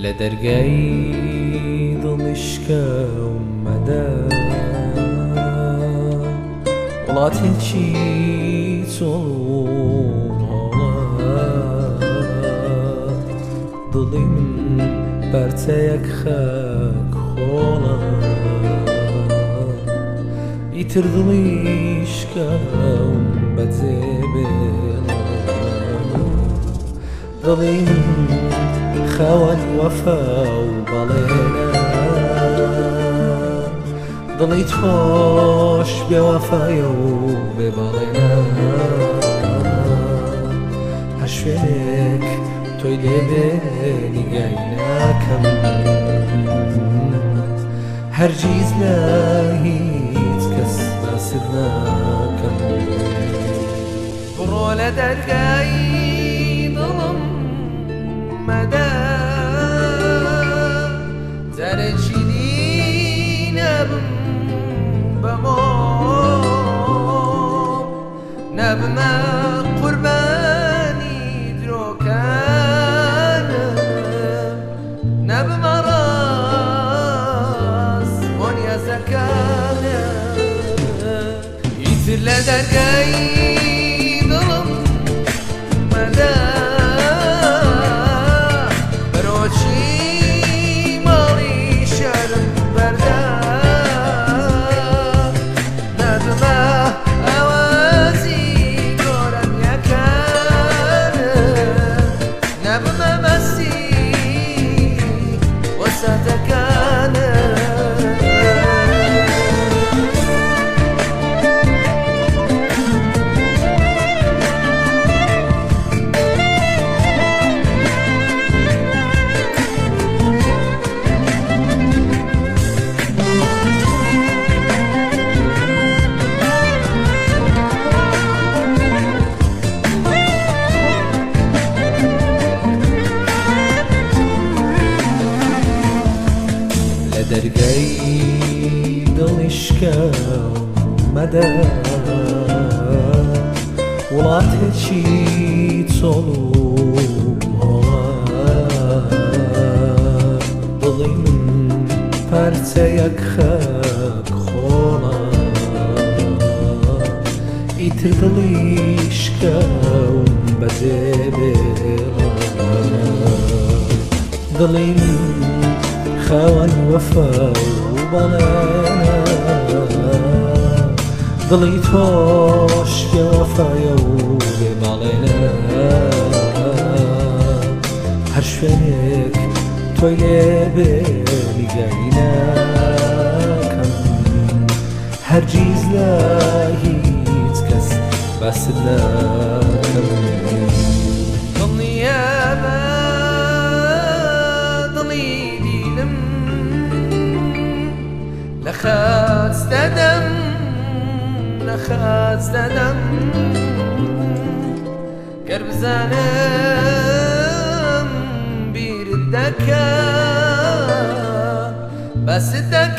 لدرگای دڵشکە ومەدە وڵاتێکی چۆڵ هەڵە دڵی من بەرچەیەک خەک خۆڵە ئیتر دڵیشکەم بەجێبێڵە دڵی من خاوەن وەفا و بەڵێنە دڵی تۆش بێوەفایە و بێبەڵێنە هەر شوێنێک تۆی لێبێ نیگای ناکەم هەرگیز لە هیچ کەس باست ناکەم بڕۆ لە دەرگای دڵم مەدە جارێکی دی نەبم بەمۆ نەبمە قوربانی درۆکانە نەبمە ڕاست بۆ نیازەکانە ئیتر لە دەرگای دڵم مەدە دەرگای دڵشکە مەدە وڵاتێکی چۆڵ و هەڵە دڵی من پارچەیەک خەک خۆڵە ئیتر دڵیشکەم بەجێبێڵە دڵی من خاوەن وەفا و بەڵێنە دڵی تۆش بێوەفایە و بێبەڵێنە هەر شوێنێک تۆی لێبێ نیگای ناکەم هەرگیز لە هیچ کەس باست ناکەم لەخاستەدەم گەر بزانم بیرت دەکەم باست دەکەم